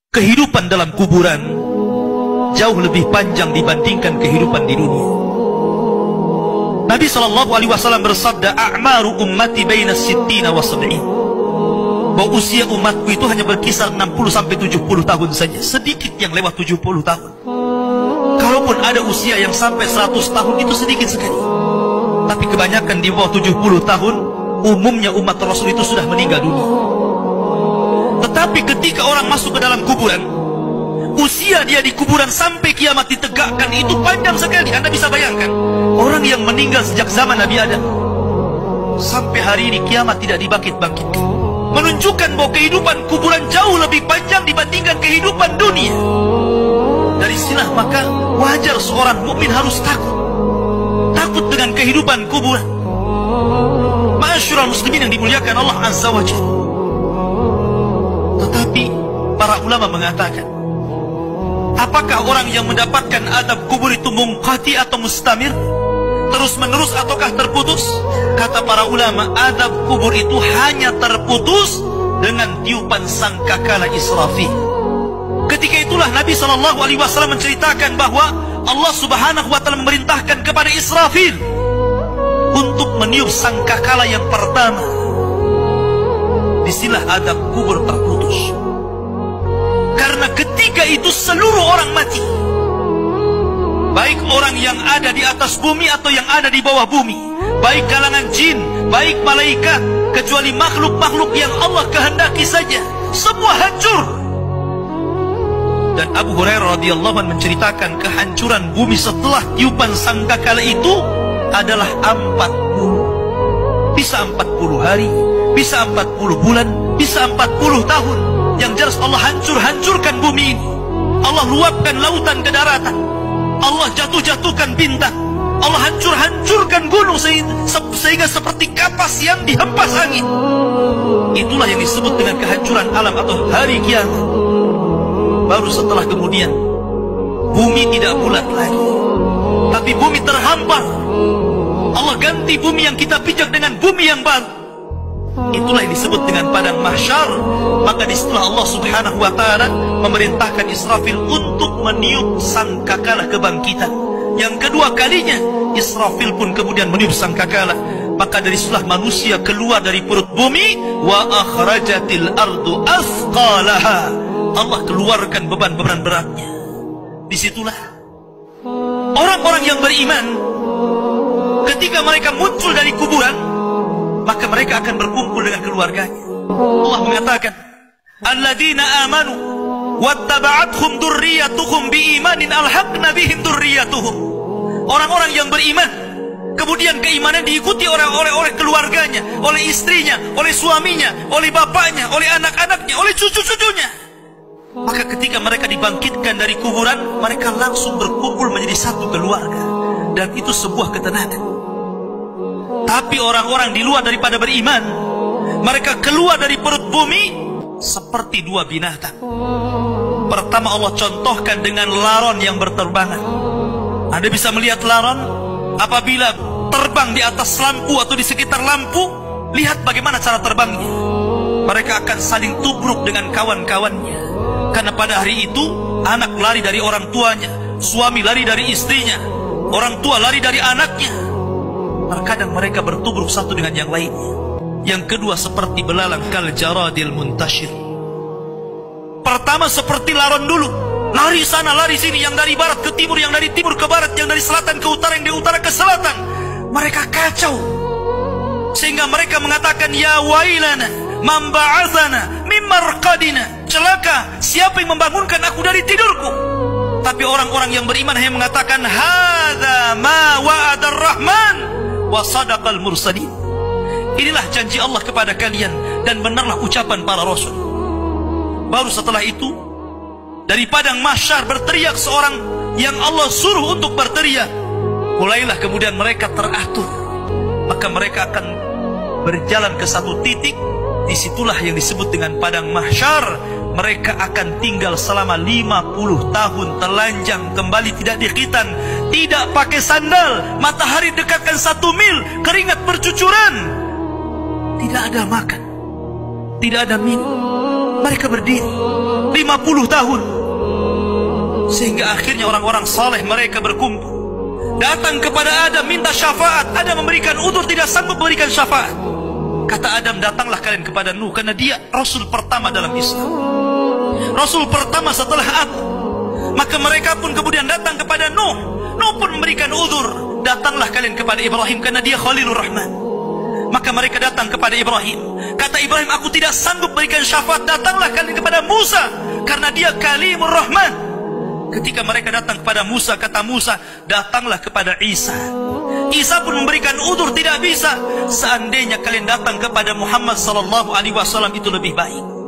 kehidupan dalam kuburan jauh lebih panjang dibandingkan kehidupan di dunia. Nabi SAW bersabda, "A'maru ummati baina sittina wa sab'in." Bahwa usia umatku itu hanya berkisar 60 sampai 70 tahun saja. Sedikit yang lewat 70 tahun. Kalaupun ada usia yang sampai 100 tahun itu sedikit sekali. Tapi kebanyakan di bawah 70 tahun, umumnya umat Rasul itu sudah meninggal dunia. Tetapi ketika orang masuk ke dalam kuburan, usia dia di kuburan sampai kiamat ditegakkan itu panjang sekali. Anda bisa bayangkan, orang yang meninggal sejak zaman Nabi Adam sampai hari ini kiamat tidak dibangkit-bangkitkan, menunjukkan bahwa kehidupan kuburan jauh lebih panjang dibandingkan kehidupan dunia. Dari sinilah maka wajar seorang mukmin harus takut dengan kehidupan kuburan. Ma'asyiral muslimin yang dimuliakan Allah Azza wa Jalla. Tetapi para ulama mengatakan, apakah orang yang mendapatkan adab kubur itu munqati atau mustamir, terus menerus ataukah terputus? Kata para ulama, adab kubur itu hanya terputus dengan tiupan sangkakala Israfil. Ketika itulah Nabi SAW menceritakan bahwa Allah Subhanahu wa Ta'ala memerintahkan kepada Israfil untuk meniup sangkakala yang pertama. Disinilah adab kubur terputus. Karena ketika itu seluruh orang mati, baik orang yang ada di atas bumi atau yang ada di bawah bumi, baik kalangan jin, baik malaikat, kecuali makhluk-makhluk yang Allah kehendaki saja, semua hancur. Dan Abu Hurairah radhiyallahu anhu menceritakan kehancuran bumi setelah tiupan sangkakala itu adalah 40. Bisa 40 hari, bisa 40 bulan, bisa 40 tahun. Yang jelas Allah hancurkan bumi ini. Allah luapkan lautan ke daratan. Allah jatuhkan bintang. Allah hancurkan gunung sehingga seperti kapas yang dihempas angin. Itulah yang disebut dengan kehancuran alam atau hari kiamat. Baru setelah kemudian bumi tidak bulat lagi, tapi bumi terhampar. Allah ganti bumi yang kita pijak dengan bumi yang baru. Itulah yang disebut dengan padang mahsyar. Maka disitulah Allah Subhanahu wa Ta'ala memerintahkan Israfil untuk meniup sangkakala kebangkitan. Yang kedua kalinya Israfil pun kemudian meniup sangkakala. Maka dari situlah manusia keluar dari perut bumi. Wa akhrajatil ardu athqalaha. Allah keluarkan beban-beban beratnya. Disitulah orang-orang yang beriman, ketika mereka muncul dari kuburan, maka mereka akan berkumpul dengan keluarganya. Allah mengatakan, alladzina amanu wattaba'athum dzurriyyatuhum biimanin alhaqna bihim dzurriyyatuhum. Orang-orang yang beriman, kemudian keimanan diikuti oleh keluarganya, oleh istrinya, oleh suaminya, oleh bapaknya, oleh anak-anaknya, oleh cucu-cucunya. Maka ketika mereka dibangkitkan dari kuburan, mereka langsung berkumpul menjadi satu keluarga. Dan itu sebuah ketenangan. Tapi orang-orang di luar daripada beriman, mereka keluar dari perut bumi seperti dua binatang. Pertama Allah contohkan dengan laron yang berterbangan. Anda bisa melihat laron apabila terbang di atas lampu atau di sekitar lampu. Lihat bagaimana cara terbangnya. Mereka akan saling tubruk dengan kawan-kawannya. Karena pada hari itu anak lari dari orang tuanya, suami lari dari istrinya, orang tua lari dari anaknya. Terkadang mereka bertubruk satu dengan yang lainnya. Yang kedua seperti belalang kal jaradil muntashir. Pertama seperti laron dulu, lari sana lari sini, yang dari barat ke timur, yang dari timur ke barat, yang dari selatan ke utara, yang dari utara ke selatan. Mereka kacau sehingga mereka mengatakan, ya wailana man ba'atsana min marqadina. Celaka, siapa yang membangunkan aku dari tidurku? Tapi orang-orang yang beriman hanya mengatakan, hadza ma wa'adar rahman wa sadaqal mursalin. Inilah janji Allah kepada kalian dan benarlah ucapan para rasul. Baru setelah itu dari padang mahsyar berteriak seorang yang Allah suruh untuk berteriak. Mulailah kemudian mereka teratur. Maka mereka akan berjalan ke satu titik. Disitulah yang disebut dengan padang mahsyar. Mereka akan tinggal selama 50 tahun telanjang, kembali tidak dikhitan, tidak pakai sandal, matahari dekatkan 1 mil, keringat bercucuran, tidak ada makan, tidak ada minum. Mereka berdiri tahun. Sehingga akhirnya orang-orang saleh mereka berkumpul, datang kepada Adam minta syafaat. Adam memberikan udzur, tidak sanggup memberikan syafaat. Kata Adam, datanglah kalian kepada Nuh, karena dia Rasul pertama dalam Islam, Rasul pertama setelah aku. Maka mereka pun kemudian datang kepada Nuh. Nuh pun memberikan udzur, datanglah kalian kepada Ibrahim, karena dia Khalilur Rahman. Maka mereka datang kepada Ibrahim. Kata Ibrahim, aku tidak sanggup berikan syafaat, datanglah kalian kepada Musa, karena dia Kalimur Rahman. Ketika mereka datang kepada Musa, kata Musa, datanglah kepada Isa. Isa pun memberikan udzur, tidak bisa. Seandainya kalian datang kepada Muhammad sallallahu alaihi wasallam itu lebih baik.